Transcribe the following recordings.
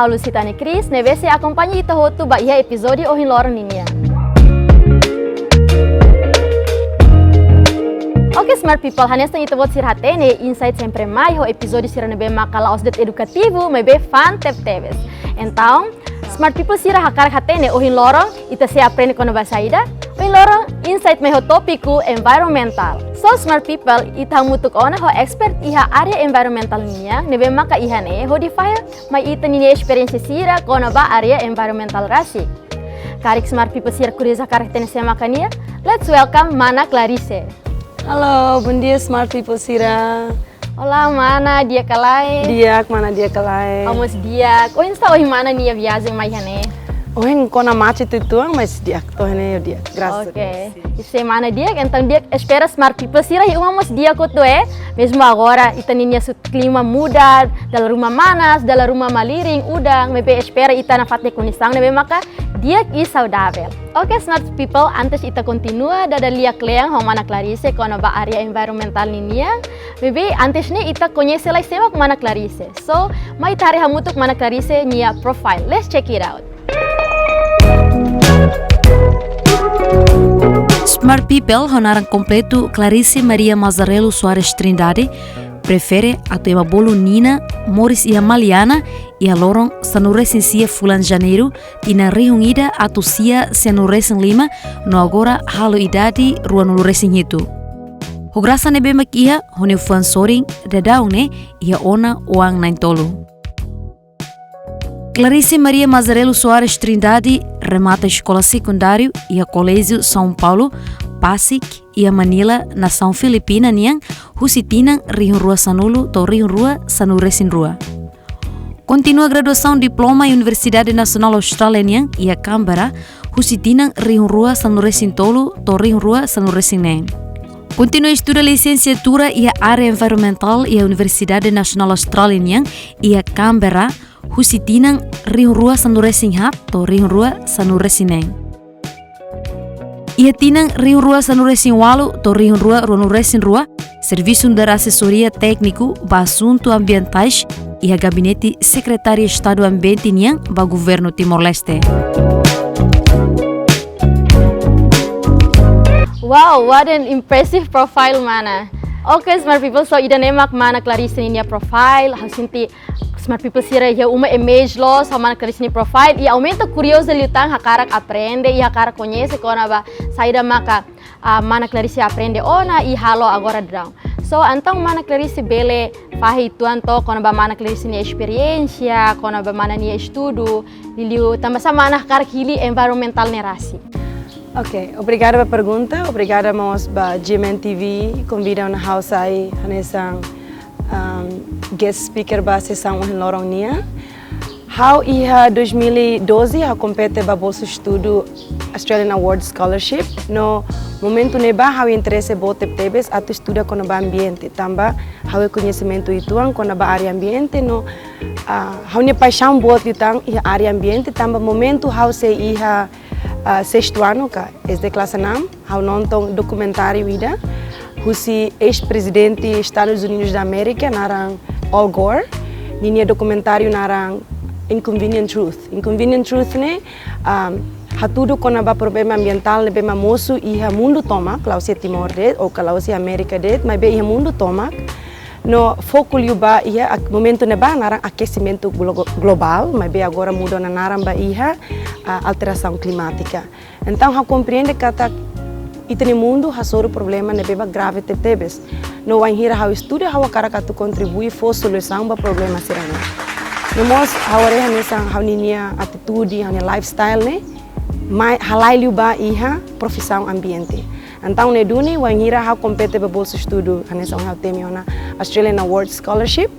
hau Lusitani Cris, neve se acompanha ita hotu ba iha episódio ohin lorong ninia. Oke, smart people, hanestan ita vot sirhatene insight sempre mai ho episódio sira nebe makala osdet edukativo, mebe fan tep-teves. Então, smart people sira hakar hatene ohin lorong ita se aprende kono basaida. Ohin lorong insight mai ho topiku environmental. So smart people, ita mutuk ona ho expert iha area environmental niya, nebe maka ihane ho difire mai ita niya experience sira kono ba area environmental rasi. Karik smart people sira kuriza karik tene se makania. Let's welcome Mana Clarice. Halo, bom dia smart people sira. Olá, Mana, dia kalai. Diak, mana dia kalai. Vamos dia. Ohin está ohin mana nia viagem mai hane. Ohin kona mate tutuang, mas diak toh hene dia. Graças. Ok. Isso mana dia, então dia espera smart people sira e umamos dia koto mesmo agora ita ninya su clima muda, dalam rumah manas, dalam rumah maliring, udang, mebe espera ita na fatne kunisang, nebe maka dia is saudável. Ok, smart people, antes ita continua dada liak leang ho Mana Clarice kono ba area environmental ninia. Maybe antes ni ita conhece lai semak Mana Clarice. So, mai tari hamutuk Mana Clarice nia profile. Let's check it out. Smart people honarang completo Clarice Maria Mazarello Soares Trindade prefere atu ema bolu Nina Morris ia Maliana ia lorong sanuresin sia fulan Janeiro tina rihungida atu sia sanuresin 5 no agora halo idadi ruanuresin hitu. Hograsa nebe makia hone fuan soring dadaung ne ia ona uang 9 tolu. Clarice Maria Mazarello Soares Trindade remata escola secundário e a Colégio São Paulo, Pasig e a Manila, nação Filipina niang husitinang Rihun Rua Sanulu to Rihun Rua Sanuresin Rua. Continua graduação diploma Universidade Nacional Austrália niang e a Canberra husitinang Rihun Rua Sanuresin Tolu to Rihun Rua Sanuresin Neng. Continua estuda licenciatura e a área environmental e a Universidade Nacional Austrália niang e a Canberra husitinang Rihun Rua Sanuresin Hat to Rihun Rua Sanuresin Neng. Ia tinang Rihun Rua Sanuresin Walu to Rihun Rua Sanuresin Rua, serviço de assessoria técnico ba assunto ambientais e a gabinete secretário de Estado Ambiente niang ba governo Timor-Leste. Wow, what an impressive profile, Mana. Okay, smart people, so ida nemak Mana Clarice niya profile, hasinti smart people sira ya uma image loss ha Mana Clarice ni profile e aumenta curioso lutang hakarak aprende e hakarak conhece kona ba saída maka Mana Clarice aprende ona e halo agora down. So então Mana Clarice bele fahi tuan to kona ba Mana Clarice ni experiência, kona ba Mana ni estudo, liliu tambah sama Mana hakarak hili environmental nerasi. Ok, obrigada pela pergunta, obrigada mos ba GMTV convida na house aí hanesang guest speaker ba sessão ohin lorong nia. How iha 2012 ha compete ba bolsa estudo Australian Award Scholarship. No momento neba how interesse bote tebes atu estuda kono ba ambiente tamba how conhecimento ituang kono ba área ambiente no how ne paixão bote itang iha área ambiente tamba momento how se iha sexto ano ka es de classe nam how nonton documentário ida husi ex-presidente Estados Unidos da América narang Al Gore ninia documentário narang Inconvenient Truth. Inconvenient Truth ne hatudo kona ba problema ambiental ne bema mosu iha mundo tomak kalau se Timor det ou kalau se América det mas be iha mundo tomak no foco ba iha momento ne ba narang aquecimento global mas be agora muda na narang ba iha alteração climática. Então ha compreende kata itani mundo ha soro problema ne beba grave tebes. No wan hira ha estuda ha wakara katu contribui fo solução ba problema sirana. No mos ha ore ha nisang ha ninia atitude ha lifestyle ne mai halai ba iha profissão ambiente. Então ne duni wan hira ha compete ba bolsa estudo ha nisang ha temiona Australian Award Scholarship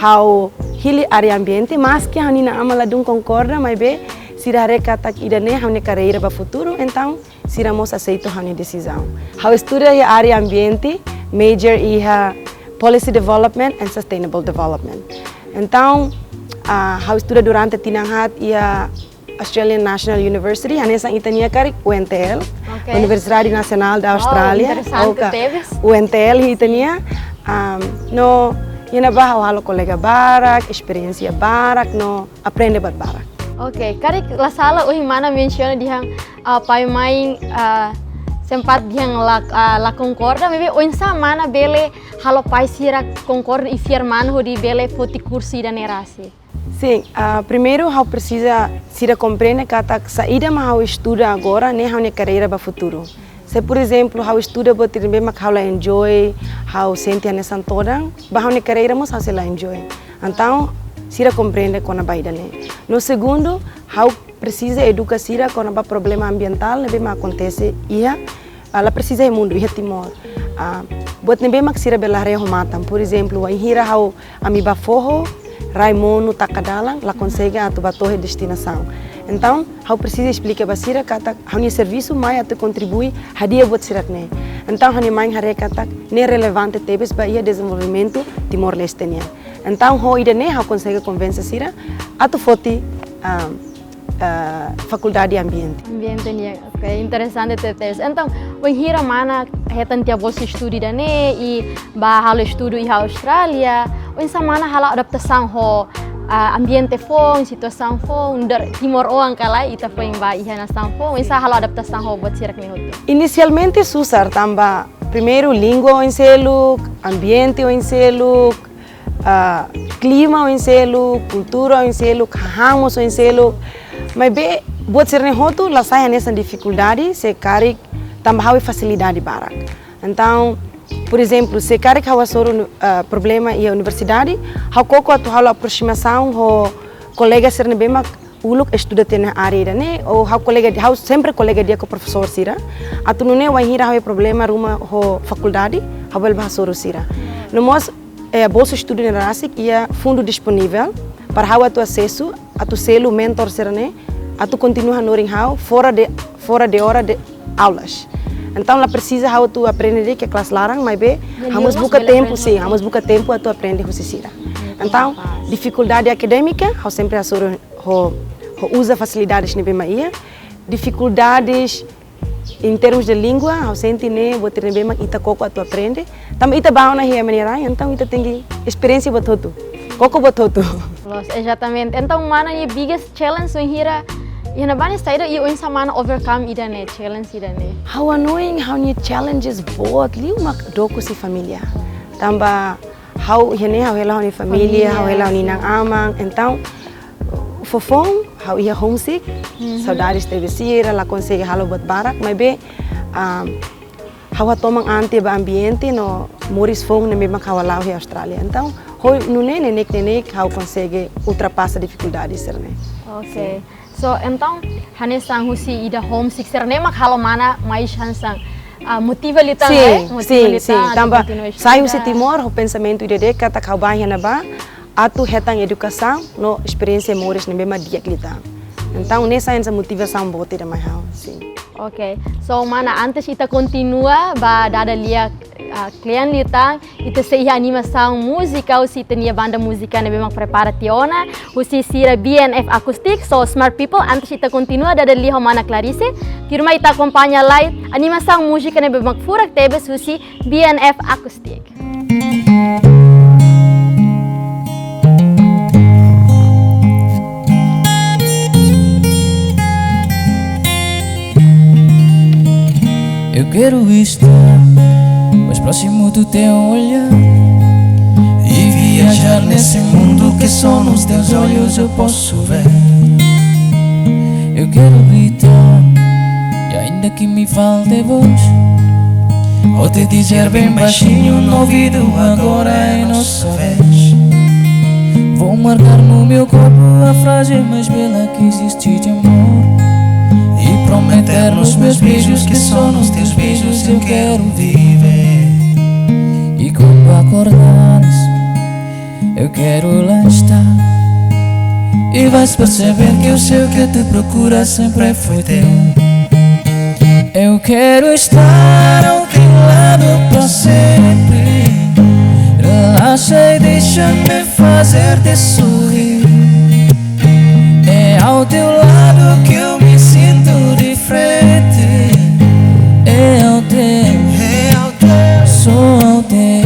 how hili area ambiente mas que ha nina amala dun concorda mai be sirare kata idane ha ne carreira ba futuro então siramos aceito a decisão. How estuda a área ambiente, major iha policy development and sustainable development. Então, how estuda durante tinanghat ia Australian National University, hanesang itania karik UNTL, Universidade Nacional da Austrália. Interessante, UNTL itania no Yana bah halo kolega barak, experiência barak no aprende bat barak. Oke, kari la sala mana menciona dihang pai main sempat dihang la concorda, maybe oinsa mana bele halo pai sira concorda e firman ho di bele foti cursi da nerasi. Sim, primeiro how precisa sira compreende kata saída ma how estuda agora, ne how ne carreira ba futuro. Se por exemplo, how estuda botir bem mak how la enjoy, how sente a nessa toda, ba how ne carreira mos how se la enjoy. Então, sira compreende quando vai dali. No segundo, how precisa educar sira quando ba problema ambiental, ne bem acontece ia, ela precisa e mundo ia Timor. Bot ne bem mak sira belare ho matam, por exemplo, a hira how amiba forro, Raimundo Takadalang, la consegue a tu batorre destinação. Então, how precisa explicar para sira kata, how ne serviço mai a te contribui, hadia bot sirat ne. Então, how ne mai hare kata, ne relevante tebes ba ia desenvolvimento Timor-Leste ne. Então, how ida ne how consegue convencer sira a tu foti faculdade de ambiente. Ambiente ne, ok, interessante tetes. Então, o hira mana hetan tia bolsa estudo da ne e ba halo estudo e Austrália. O insa mana hala adaptação ho ambiente fo, situação fo, under Timor oang kala ita fo yang ba iha nação fo, o insa hala adaptação ho buat sirak ne hotu. Inicialmente susar tamba primeiro língua o inseluk, ambiente o inseluk, clima o inseluk, cultura o inseluk, hahamos o inseluk. Mas be buat sirak ne hotu la sai nessa dificuldade se cari tamba hawi facilidade barak. Então, por exemplo, se cara que soro problema e a universidade, how koko atu halo aproximação ho colega ser bem mak uluk estuda na área né, ou how colega how sempre colega dia com professor sira, atu nune vai hira how problema ruma ho faculdade, how bel bahasoro sira. No mos bolsa estudo na rasik ia fundo disponível para how atu acesso, atu selo mentor sira né, atu continua noring how fora de hora de aulas. Então, ela precisa how tu aprender que é classe larang, mas be, vamos buscar tempo, sim, vamos buscar tempo a tu aprender o sira. Então, dificuldade acadêmica, how sempre a soro usa facilidades ne bem aí, dificuldades em termos de língua, how sente ne botar ne bem ita coco a tu aprende. Também ita baú na ria maneira, então ita tem experiência bototo, coco bototo. Exatamente. Então, mana ni biggest challenge so hira. Yana bani saída e o insa mana overcome ida ne challenge ida ne. How annoying how new challenges both liu mak doku si família. Tamba how hene how ela ni família, how ela ni nang amang. Então fofong how ia homesick, saudades teve sira, la consegue halo buat barak, mas be how tomang ante ba ambiente no moris fong na memang kawalau hi Austrália. Então hoi nune nenek how consegue ultrapassa dificuldades serne. Okay. So, então, hanesang husi ida homesick serne mak halo mana mais hansang motiva litang sim, tamba sai husi Timor o pensamento ide de kata kau banha na ba atu hetang educação no experiência moris na mesma dia litang. Então, nessa essa motivação bote da mai hau, sim. Okay. So, mana antes ita continua ba dada lia klien litang ita se ia animação musical si tenia banda música na memang preparationa husi sira BNF Acoustic. So smart people antes ita continua dada lia mana Clarice firma ita acompanha live animação música na memang furak tebes husi BNF Acoustic. Eu quero estar mais próximo do teu olhar e viajar nesse mundo que só nos teus olhos eu posso ver. Eu quero gritar e ainda que me falte voz, vou te dizer bem baixinho no ouvido agora é nossa vez. Vou marcar no meu corpo a frase mais bela que existe de amor e prometer nos meus beijos que só nos teus beijos eu quero viver. E quando acordares eu quero lá estar e vais perceber que o céu que te procura sempre foi teu. Eu quero estar ao teu lado para sempre. Relaxa e deixa-me fazer-te sorrir. É ao teu lado que eu me sinto diferente. É ao teu, sou ao teu.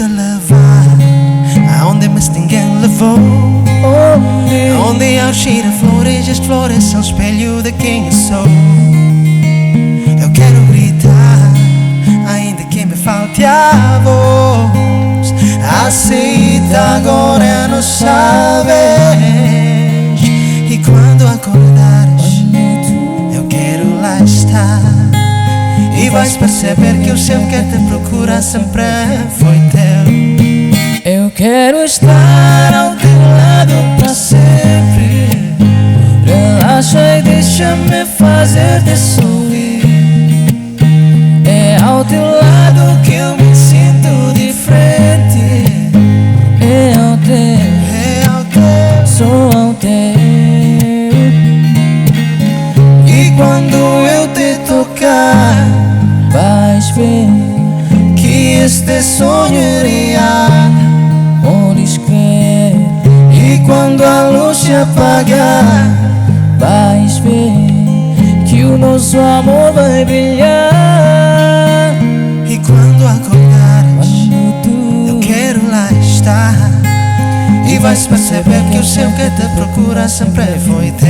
te levar aonde mais ninguém levou. Onde ao cheiro flores, as flores são espelho de quem eu sou. Eu quero gritar, ainda que me falte a voz. Aceita agora, não sabes. E quando acordares, eu quero lá estar. E vais perceber que o céu que te procura sempre foi teu. Eu quero estar ao teu lado para sempre. Relaxa e deixa-me fazer-te sorrir. É ao teu lado que eu me sinto diferente. É ao teu, sou ao teu. E quando eu te tocar, Vais ver que este sonho é real. podes crer. E quando a luz se apagar, Vais ver que o nosso amor vai brilhar. e quando acordares, Quando eu tu quero lá estar. E vais perceber que o céu que te procura sempre foi teu.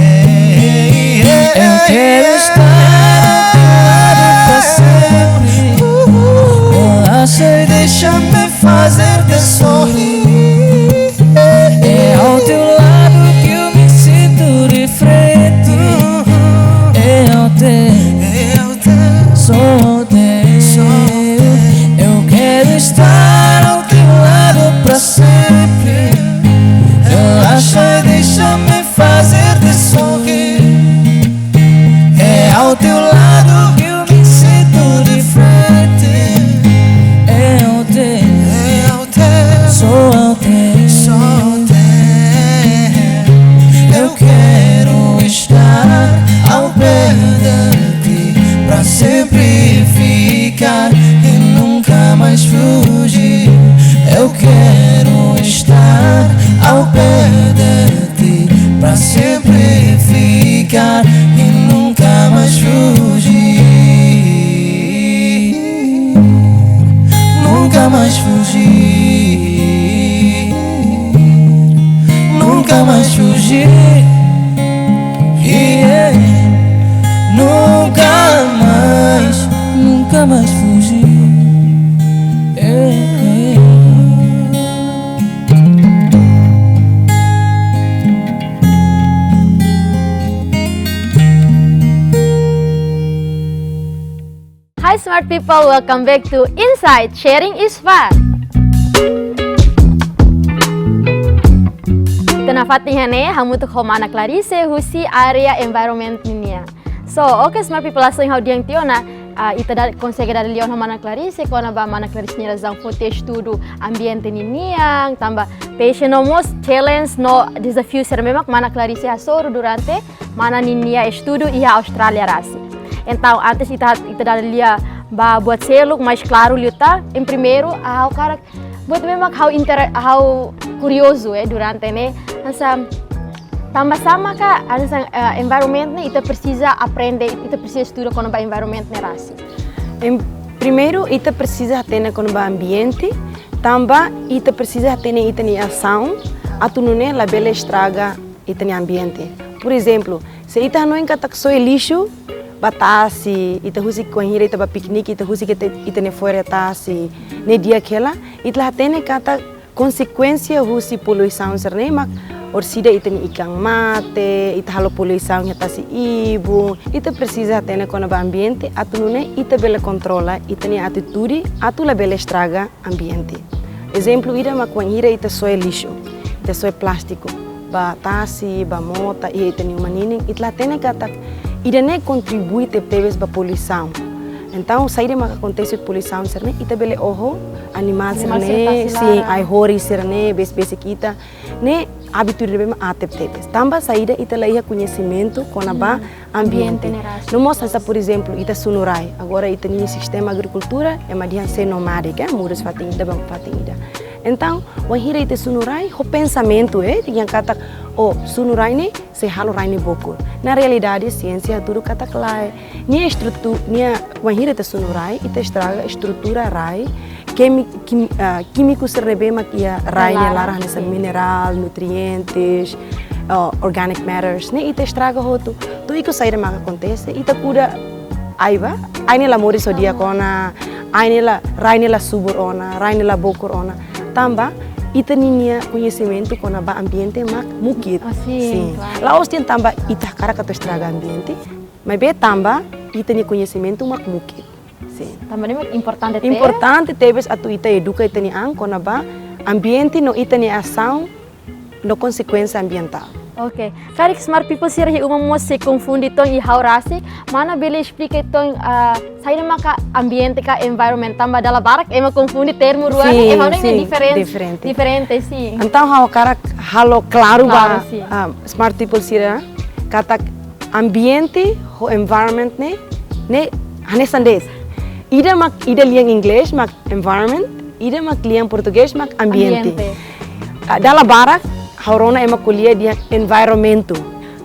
Eu quero estar ao teu lado para sempre. Relaxa e Deixa-me fazer-te sorrir. é ao teu lado que eu me sinto diferente. É ao teu, sou ao teu. Eu quero estar ao teu lado para sempre. Relaxa e deixa-me fazer-te sorrir. É ao teu lado que eu me sinto diferente. É ao teu, sou ao teu. Eu quero estar ao pé de ti, pra sempre ficar e nunca mais fugir. Eu quero estar ao pé de ti, pra sempre ficar e nunca mais fugir. Nunca mais fugir. Nunca mais fugir. Yeah. Nunca mais fugir. Hi smart people, welcome back to Insight, sharing is fun. Kita na fatihane hamutuk homana Clarice husi area environment ninia. So, okay smart people langsung hau diang tiona ita da consegue dar lion homana Clarice kona ba mana Clarice nira zang footage tudo ambiente niniang tamba patient almost challenge no desafio ser memak mana Clarice hasoro durante mana ninia estudo ia Australia rasi. Então, antes ita dar lia ba buat seluk mais claro liuta, em primeiro hau cara buat memak hau curioso durante ne asa tambah sama ka asa environment ne ita precisa aprender, ita precisa estudar com o environment ne rasi. Primeiro, ita precisa ter com o ambiente, também ita precisa ter ita ni ação, atunune la bela estraga ita ni ambiente. Por exemplo, se ita não encatak só lixo, batasi, ita husi kuahira ita ba piquenique, ita husi que ita ne fora tasi, ne dia aquela, ita la tene kata consequência husi poluição serne mak orsida ita ni ikan mate, ita halo poluição ya tasi ibu, ita precisa ter com o ambiente, atunune ita bela controla, ita ni atitude, atu la bela estraga ambiente. Exemplo, ida mak kuahira ita só lixo, ita só plástico, ba tasi, ba mota, ita ni manining, ita la tene kata ida ne contribui teves ba poluição. Então, sair ma acontece poluição serne, ita bele oho, animal serne, sim, ai hori serne, bes kita, ne habitude bema teves. Tamba saída ita laia conhecimento com a ba ambiente. No mostra por exemplo, ita sunurai, agora ita ni sistema agricultura, é madian ser nomadic, mudas fatinda bang fatinda. Então, wahira ita sunurai, o pensamento yang kata sunurai ni se halo rai ni boku. Na realidade, ciência tudo kata klai. Nia estrutura, nia wahira ita sunurai, ita estraga estrutura rai, químicos serve mak ia raine lara nessa mineral, nutrientes, organic matters, ne ita estraga hotu. Tu iko sair mak acontece, ita kuda aiba, aine la mori so dia kona, raine la subur ona, raine la bokur ona. Tamba ita ninia conhecimento kona ba ambiente mak mukit. Sim. Laos tian tamba ita cara ka to estraga ambiente, mas be tamba ita ni conhecimento mak mukit. Sim. Também é importante ter. Importante tebes atu ita educa ita ni ang kona ba ambiente no ita ni ação no consequência ambiental. Ok. Kari smart people sira hi umum se confunde tong i haurasi, mana bele explica tong saída maka ambiente ka environment tamba dala barak ema confunde termo ruang e hone diferente sim. Então halo claro ba sim. Smart people sira kata ambiente ho environment ne hane sandes. Ida liang inglês mak environment, ida mak liang português mak ambiente. Dala barak haurona ema kuliah dia environmento.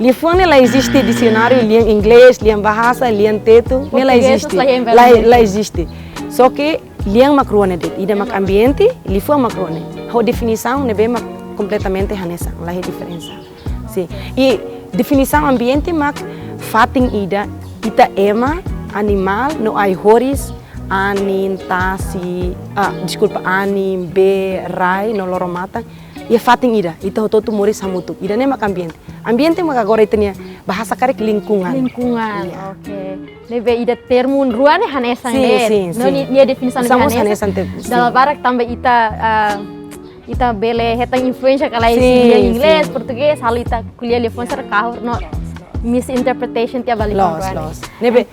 Lifone lá existe dicionário liang inglês, liang bahasa, liang teto, ne lá existe. Lá existe. Só que liang mak ruane det, ida mak ambiente, lifone mak ruane. Ho definição ne be mak completamente hanesa, lá é diferença. Sim. E definição ambiente mak fating ida ema animal no ai horis anin tasi anin be rai no loro mata ia fating ida ita hototu mori samutu ida ne mak ambiente mak agora itania bahasa karek lingkungan iya. Oke. Lebe ida termun ruane hanesan sim. No nia definisi hanesan dalam barak tambah ita bele hetang influência kala inglês português hal ita kuliah lefon ser kahur no misinterpretation tia balik los nebe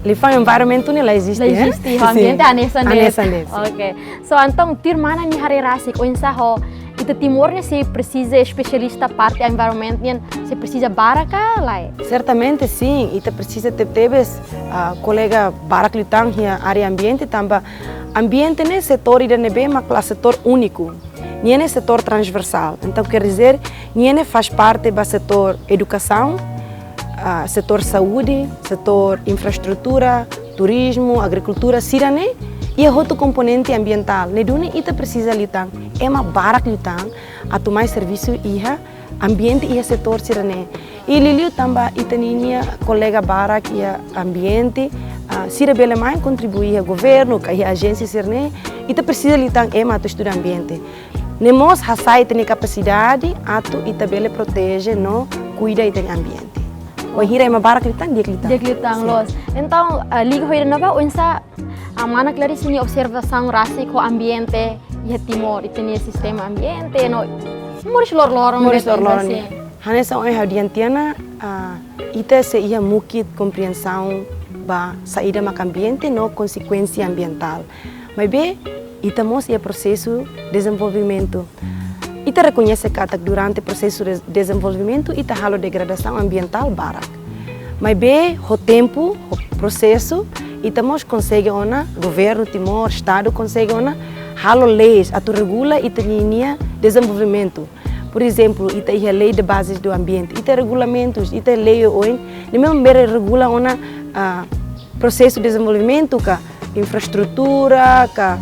lifang environment ni lá existe. Lá existe, o ambiente hanesan des. Ok. So então tir mana ni hari rasik o insa ho ita timor ne se precisa especialista parte environment ni se precisa baraka lai. Certamente sim, ita precisa tebes colega barak litang hia área ambiente tamba ambiente ne setor ida nebe mak la setor único. Niene setor transversal. Então quer dizer, niene faz parte do setor educação, setor saúde, setor infraestrutura, turismo, agricultura, sirane e outro componente ambiental. Nedune ita precisa litang, ema barak litang, atu mais serviço iha ambiente iha setor sirane. E liliu tamba ita ninia colega barak ia ambiente, sira bele mais contribuir ao governo, que a agência sirane, ita precisa litang ema atu estuda ambiente. Nemos hasai tem capacidade atu ita bele protege no cuida ita ambiente. O hira ema barak litang dia klitang los. Então liga hoira nova onsa mana clarice ni observação rasi ko ambiente e timor ita ni sistema ambiente no moris lor-lorong ni. Hanesa oi haudiantiana ita se ia mukit compreensão ba saída mak ambiente no consequência ambiental. Mas be ita mos ia processo desenvolvimento. Ita reconhece que durante o processo de desenvolvimento ita halo degradação ambiental barak. Mas be o tempo, o processo, ita mos consegue ona governo Timor, estado consegue ona halo leis atu regula ita ninia desenvolvimento. Por exemplo, ita ia lei de bases do ambiente, ita regulamentos, ita lei oin, nem mesmo bere regula ona processo de desenvolvimento ka infraestrutura ka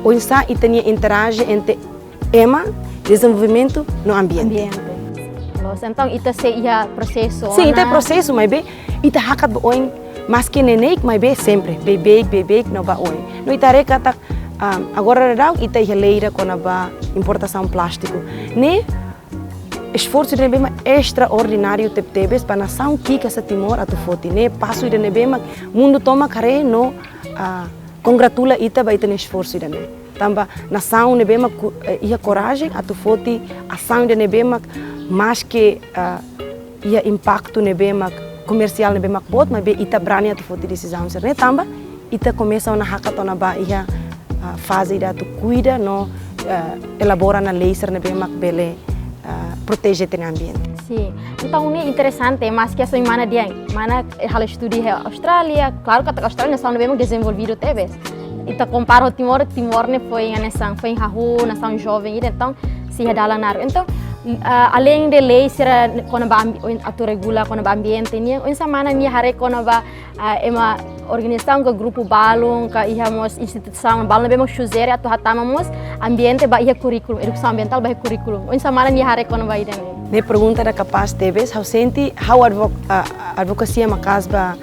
onsa ita nia interage entre ema desenvolvimento no ambiente. Então ita se ia processo. Sim, ita processo, mas be ita hakat oin mas que nenek, mas be sempre bebek no ba oin. No ita rekata agora rau ita ia leira com a importação plástico. Ne esforço de nebema extraordinário tebes para nação que essa Timor atu foti ne passo de nebema mundo toma care no congratula ita ba ita ne esforço de ne. Tamba nação nebema ia coragem atu foti ação de nebema mais que ia impacto nebema comercial nebema pot mas be ita brani atu foti decisão ser ne tamba ita começa na hackathon ba ia fase da tu cuida no elabora na lei ser nebema bele proteger o ambiente. Sim. Então ini interessante, mas que assim mana dia, mana hal studi na Austrália, claro que a Austrália nação bem desenvolvido teve. Ita compara o Timor ne foi nação, foi em Hahu, nação jovem, então se redalanar. Então além de lei será quando ba atu regula quando ba ambiente ni, onsa mana ni hare quando ba ema organização que grupo balung que ihamos instituição balung bem chuzere atau hatamamos ambiente ba ia currículo educação ambiental ba currículo onde samara ni hare kono ba iden Ne pergunta da capaz teves, how senti how advocacia makas ba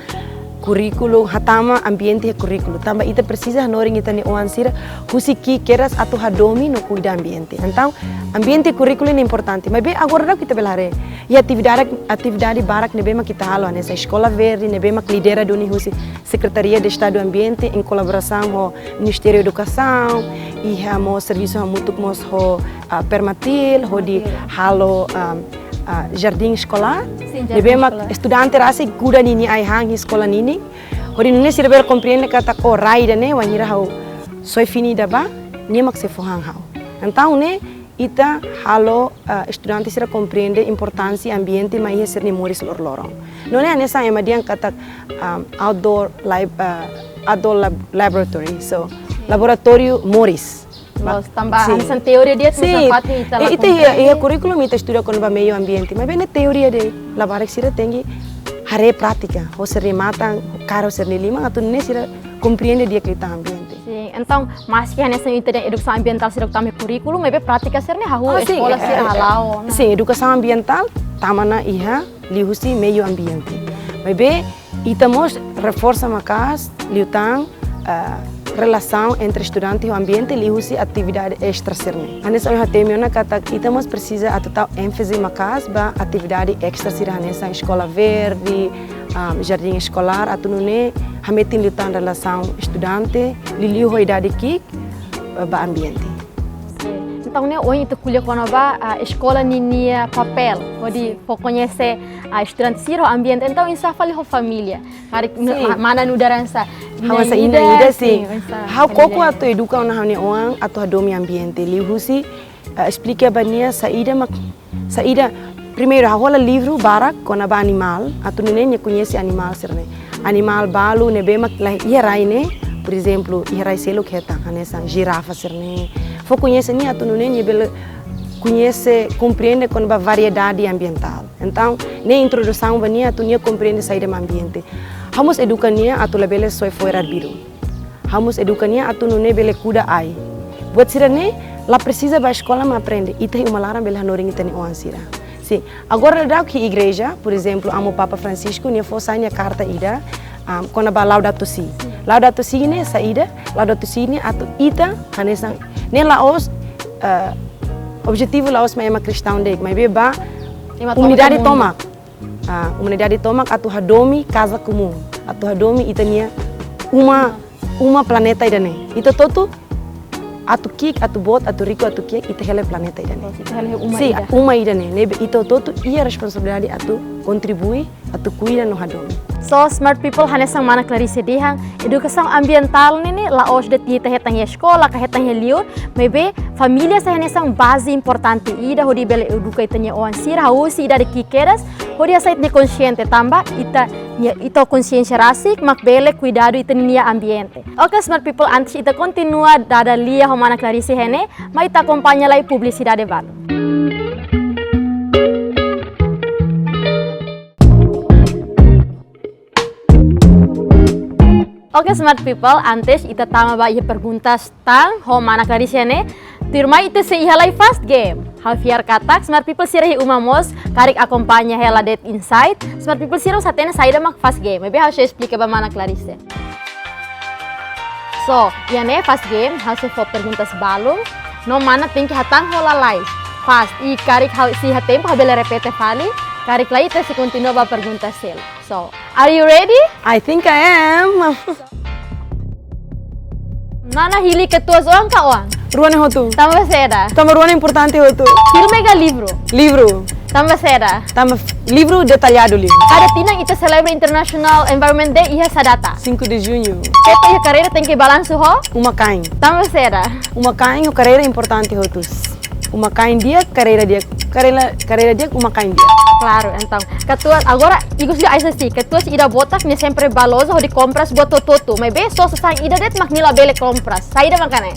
currículo hatama ambiente currículo tamba ita precisa noring ita ni oansira husiki keras atau hadomi no cuida ambiente. Então ambiente currículo é importante, mas bem agora kita belare e atividade barak ne bema kita halo nessa escola verde ne bema lidera do ni husi Secretaria de Estado do Ambiente em colaboração com o Ministério da Educação e hamo serviço mutuk mos ho permatil ho di halo jardim escolar. Nebema estudante rasa kuda nini ai hang escola nini. Hori nune sirber compreende kata ko raida ne wanira hau soi fini daba niemak se fohang hau. Então ne ita halo estudante sira compreende importância ambiente mai ser ni moris lorlorong. Não é nessa emadian kata outdoor laboratory. So laboratório moris. Los tambah anisan teoria dia tu sapati ita la itu ia curriculum ita estuda con ba meio ambiente, mas bem teoria de labarak sira tengi hare prática, ou se remata caro ser lima atau ne sira compreende dia que está ambiente. Sim, então mas que nessa educação ambiental sira também currículo, mas bem prática ser ne hahu escola sira halau. Sim, educação ambiental tamana iha lihusi meio ambiente. Mas bem ita mos reforça makas liutang relação entre estudante e o ambiente e usa atividade extra serne. Anessa eu tenho na kata itamos precisa atutar ênfase makas ba atividade extra sira nessa escola verde, jardim escolar, atunune hametin lutan relação estudante, liliu idade kik ba ambiente. Então né hoje tu kuliah kono ba escola ninia papel, jadi pokoknya se estudante sira ambiente, então isso fala ho família, hari mana nudaransa. Hawa sa ida sim. How koko atau educa una hane oang atau hadomi ambiente. Lihusi explica bania saída primeiro hawa livro barak kona ba animal atau nenenya conhece animal serne. Animal balu ne bema lah ia raine, por exemplo, ia rai selo keta hanesa girafa serne. Fo conhece ni atau nenenya bele conhece, compreende com a variedade ambiental. Então, na introdução bania atau nia compreende saída ambiente. Hamus edukania atau lebele soi fora biru. Hamus edukania atau nune bele kuda ai. Buat sira ne, la precisa ba escola ma aprende. Ita uma lara bele hanoring ita ni oan sira. Sim. Agora dá que igreja, por exemplo, amo Papa Francisco, ne fosa nia carta ida, kona ba Laudato Si. Laudato Si ne saída, Laudato Si ne atau ita hanesang ne laos objetivo laos ma ema cristão dek, mas beba unidade toma. Unidade tomak atau hadomi casa comum atau hadomi itania uma planeta idane ito toto atau kik atau bot atau rico atau kik ita hele planeta idane uma idane nebe ito toto ia responsabilidade atau contribui atau cuida no hadomi. So smart people hanesang mana Clarice dihang educação ambiental nini laos de tita hetang ya escola ka hetang liur maybe família sa hanesang base importante ida hodi bele educa itanya oan sira hausi ida de kikeras hodi asait ne consciente tamba ita consciência rasik mak bele cuidado itania ambiente. Okay smart people antes ita continua dada lia homana Clarice hene ma ita acompanha lai publicidade baru. Oke smart people, antes ita tama ba ia perguntas tang ho mana Clarice ne tirma ite se ihalai fast game. Javier katak smart people sirahi umamos karik acompanha hela det insight. Smart people sirau satena saída mak fast game. Maybe how she explica ba mana Clarice. So, ne fast game, how se for perguntas balung. No mana tem que hatang ho lalai. Fast i karik si hatempo habele repete fali. Karik lai ite se continua ba perguntas sel. So, are you ready? I think I am. Nana hili ketua soang ka oang? Ruane hotu. Tamba seda. Tamba ruane importante hotu. Filme ga livro? Livro. Tamba seda. Tamba livro detalhado livro. Ada tinang ita celebrate International Environment Day iha sadata. 5 de junho. Keta iha carreira tem que balanço ho? Uma cain. Tamba seda. Uma cain o carreira importante hotus. Uma cain dia, carreira dia uma cain dia. Claro, então, ketua agora igus dia aisa si, ketua si ida botak ni sempre baloso ho di compras buat toto, mas bem só sang ida det mak nila bele compras. Saída makane.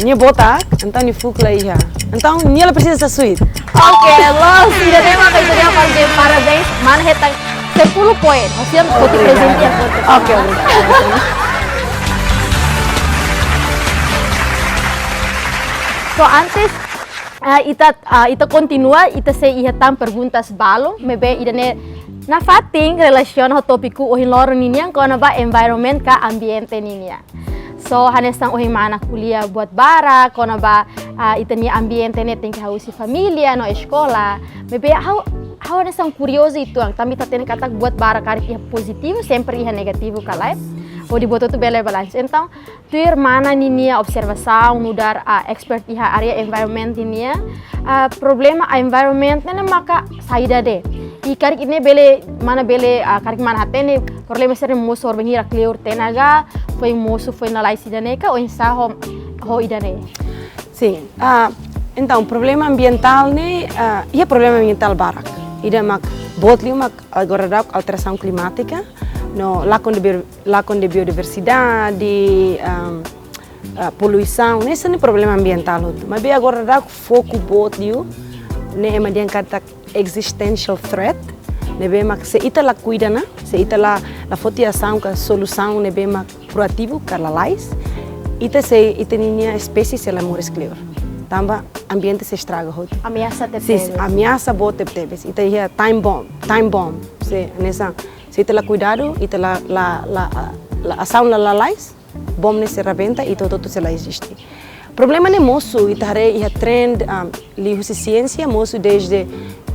Nia botak, então ni fukla iha. Então nia la precisa sa sweet. Okay, los ida tema ka ida dia parabéns, mana hetang 10 poin. Maksudnya foto presente yang foto. Oke, obrigada. So antes ita continua, ita se ia tam perguntas balong, mebe idane na fating relacion ho topiku ohin loro ninya kona ba environment ka ambiente ninya. So hanesang ohin mana kuliah buat bara, kona ba ita ni ambiente ne tem que hausi familia no escola. Mebe how hanesang curioso itu ang tambi tatene katak buat bara karik ia positivo, sempre ia negativo kalai. O di boto tu bela balance. Então, tu mana ninia observação, mudar a expert iha area environment ninia, problema a environment nena maka saída de. I karik ini bele mana karik mana hatene problema sering moço orbenhira clear tenaga, foi moço foi na laisi daneka ou insa ho idane. Sim. Então, problema ambiental né, ia problema ambiental barak. Ida mak botliu mak agora da alteração climática. No, lacon de biodiversidade, poluição, esse não é problema ambiental. Mas bem agora dá foco botlio, né, mas dia kata existential threat, né, bem mas se ita la cuida na, se ita la fotiação com solução, né, bem mas proativo, carlalais, ita ninia espécie se la mores clear. Tamba ambiente se estraga hoje. Ameaça te sim, ameaça bote tebes. Ita ia time bomb, se nessa se ita la cuidado, ita la ação la lais, bom ne se rebenta e todo se lá existe. Problema ne moço, ita ia trend li ciência moço desde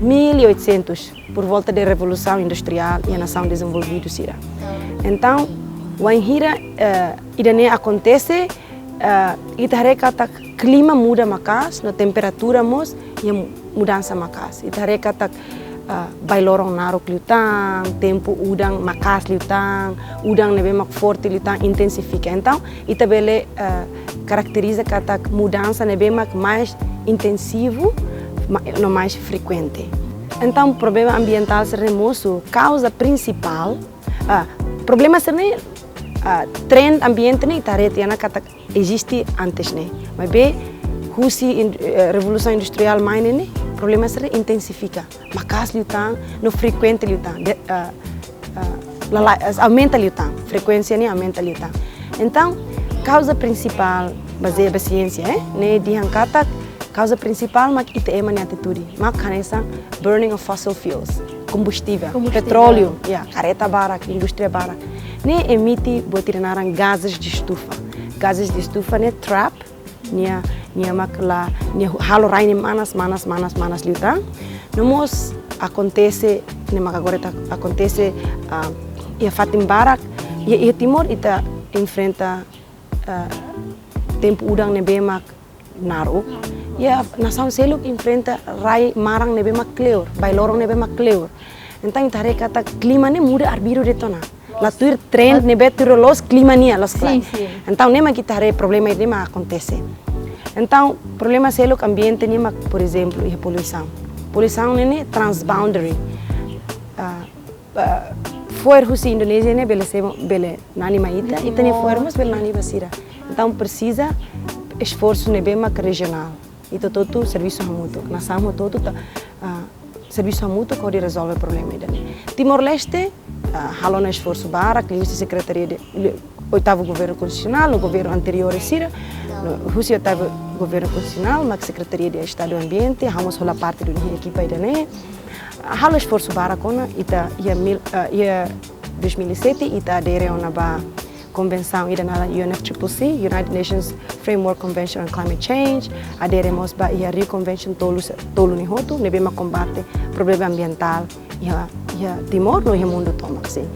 1800 por volta da revolução industrial e a nação desenvolvida sira. Então, o anhira ida ne acontece ita kata clima muda makas, no temperatura mos e mudança makas. Ita kata bailorong narok liutang, tempo udang makas liutang, udang nebe mak forte liutang intensifica. Então, ita bele caracteriza kata mudança nebe mak mais intensivo, no mais frequente. Então, problema ambiental ser remoço, causa principal, problema ser trend ambiente ne ita retiana kata existe antes ne, mas be husi revolução industrial mine ne problema se intensifica, makas liutang, no frequente liutang, aumenta liutang, frequência ne aumenta liutang. Então, causa principal, baseada na ciência, né, dihan kata causa principal mak ite emani atitude, mak kanesa burning of fossil fuels, combustível. Petróleo, careta barak, indústria barak, ne emite botirinaran gases de estufa. Gases de estufa ne trap, nia mak la nia halo raine manas liutang. Nomos acontece ne mak agora acontece ia fatim barak, ia timor ita enfrenta tempo udang ne bemak naru. Ya nação seluk enfrenta rai marang ne bemak clear, bailorong ne bemak clear. Então itare kata clima ne muda arbiro de tona. La tuir trend ne betiro los clima nia los clay. Então nema kitare problema ne ma acontece. Então problema seluk ambiente nema por exemplo e poluição. Poluição ne transboundary. Foi Rússia Indonésia ne bele nani maita, itane formos bele nani basira. Então precisa esforço ne bemak regional. Itu todo serviço mútuo. Nasamo todo serviço mútuo que resolve o problema dele. Timor-Leste halou no esforço bara, que existe secretaria de oitavo governo constitucional, o governo anterior é Sira, Rússia oitavo governo constitucional, mas secretaria de Estado do Ambiente, vamos rolar parte do equipa dele. Halou esforço bara com ita ia 2007 ita adere ona ba convenção ida na UNFCCC, United Nations Framework Convention on Climate Change, aderemos ba ia Rio Convention tolu ni hotu, nebe ma combate problema ambiental ia Timor no ia mundo toma assim.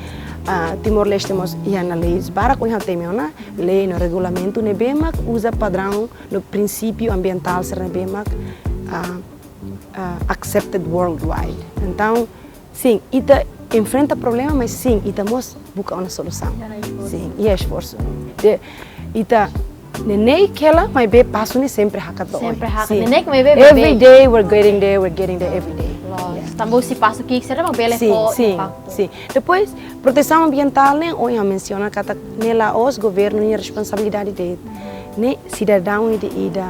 Timor-Leste mos ia na leis bara com ia temiona, lei no regulamento nebe ma usa padrão no princípio ambiental ser nebe ma accepted worldwide. Então, sim, ita enfrenta problema, mas sim, ita mos busca uma solução. Sim, e é esforço. Ita nenei kela, mas be passo ne sempre hackathon. Sempre hackathon. Nenei que me be every day we're getting there every day. Também se passa que será uma bela sim. Depois, proteção ambiental, né, hoje eu menciono que nela os governos têm responsabilidade de, né, cidadão de ida,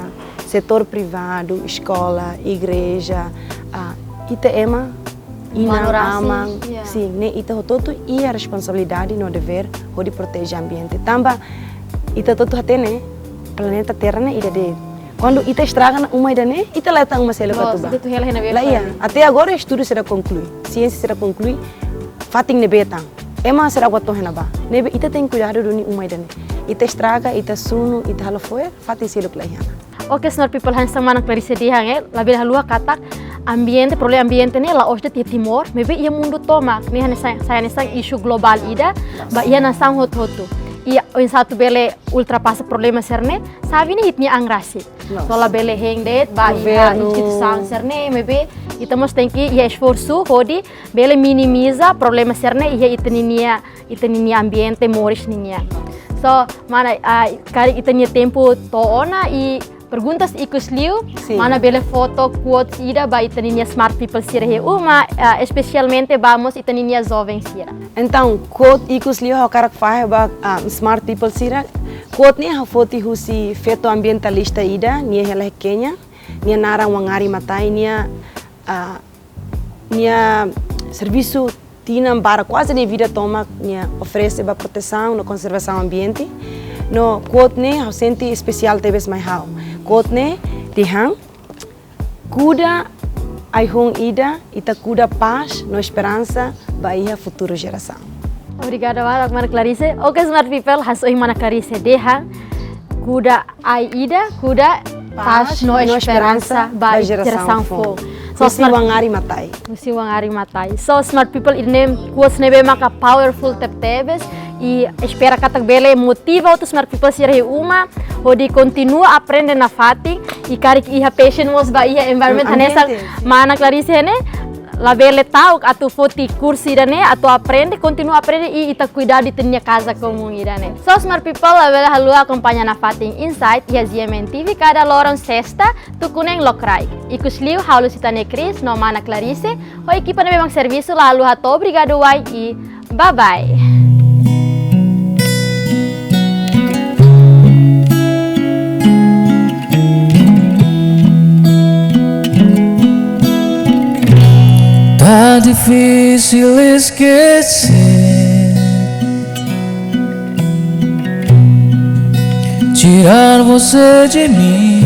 setor privado, escola, igreja, ita ema inang Manorasi, amang, yeah. sim, ne ita hototo ia responsabilidade no dever ho de proteger ambiente. Tamba ita toto hatene planeta Terra ne ida de. Quando ita estraga uma ida ne, ita leta uma selo Nossa, katuba. itu hela hena Lá ia, até agora o estudo será concluído, ciência será concluída, fating ne betang. Ema será guato hena ba. Nebe ita tem cuidado do ni uma ida ne. Ita estraga, ita sunu, ita hala foer, fating selo klaiana. Oke, smart people han sang manang clarisse dihang labi halua katak ambiente, problema ambiente ne la osde ti timor, mebe ia mundo tomak, ni han saya sang isu global ida, ba ia na sang hot hotu. Ia in satu bele ultrapassa problema serne, sabi ni hitnya angrasi. So la bele heng det, ba ia Governo. instituição serne, mebe ita mos tem que ia esforço hodi bele minimiza problema serne ia itaninia ambiente moris ninia. So mana kari itania tempo toona i perguntas ikus liu, Sim. mana bele foto quotes ida ba itaninia smart people sira he uma, especialmente vamos itaninia jovens sira. Então, quote ikus liu ha karak fahe ba smart people sira. Quote ni ha foti husi feto ambientalista ida, nia hela Kenya, nia narang wangari matai nia serviço tinam para quase de vida toma nia oferece ba proteção no conservação ambiente. No quote ne ha senti especial tebes mai hau. Quote ne dihang cuida ai hong ida ita cuida paz no esperança ba ia futuro geração. Obrigada mana Clarisse. Oke smart people hasoi mana Clarisse deha kuda ai ida kuda paz no esperança ba geração fo. So wangari matai. Musi wangari matai. So smart people inem quotes nebe maka powerful tebes e espera katak bele motiva outros smart people sira uma hodi continua aprende na fati e karik iha passion was ba iha environment hanesa mana Clarisse ne la bele tau atu foti kursi irane atu aprende continua aprende e ita cuidar de tinha casa comum irane. So smart people la bele halua acompanha na Fating Insight e a GMN TV cada lorong sexta tu kuneng lokrai. Ikus liu halu sitane Cris no mana Clarisse ho equipa ne memang serviço la halu hato obrigado wai e bye bye. Tá difícil esquecer, tirar você de mim.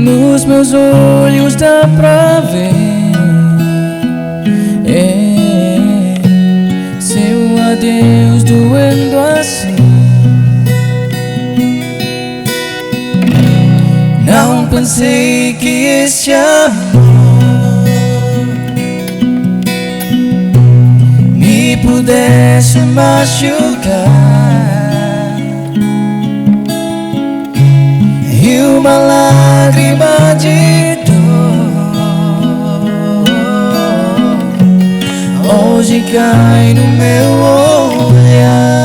Nos meus olhos dá pra ver seu adeus doendo assim. Não pensei que este amor me pudesse machucar e uma lágrima de dor hoje cai no meu olhar.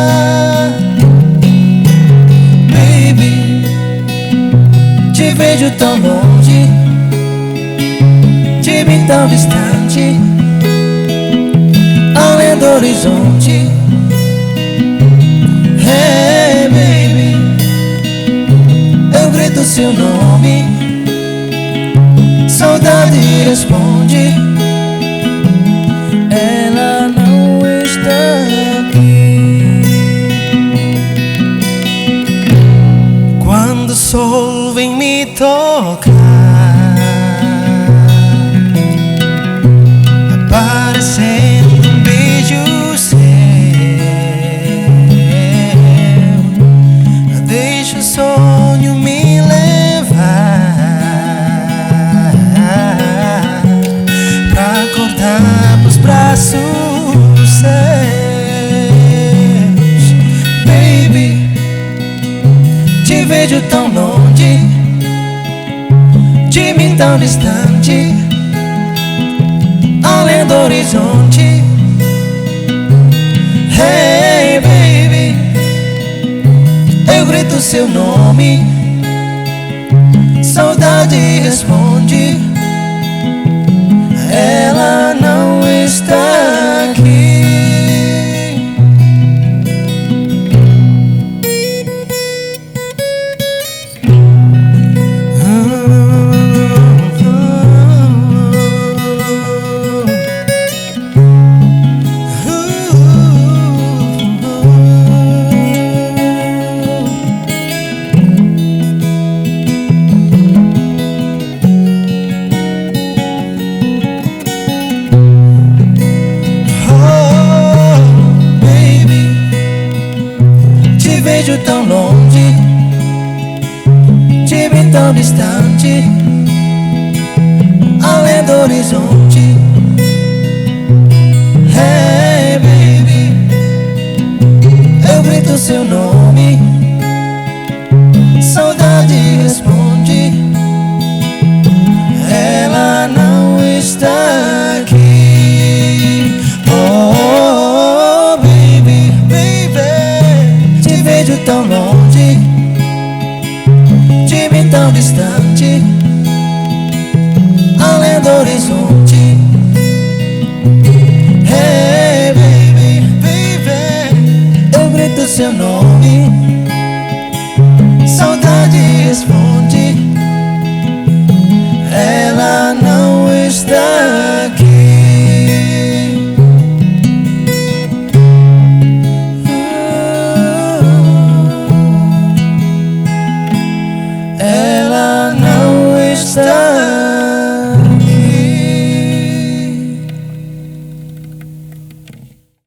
Te vejo tão longe, de mim tão distante, além do horizonte. Hey baby, eu grito seu nome, saudade responde, ela não está aqui. Quando o sol vem me tocar, aparecendo um beijo seu, deixa o sonho me levar pra acordar pros braços seus. Baby, te vejo tão longe, de mim tão distante, além do horizonte. Hey baby, eu grito seu nome, saudade responde, ela não está aqui. tão longe, te vi tão distante, além do horizonte. Hey baby, eu grito seu nome, saudade responde, ela não está aqui. Oh baby, baby, te vejo tão longe, te vi tão distante, além do horizonte. Hey baby, baby, eu grito seu nome, saudade responde.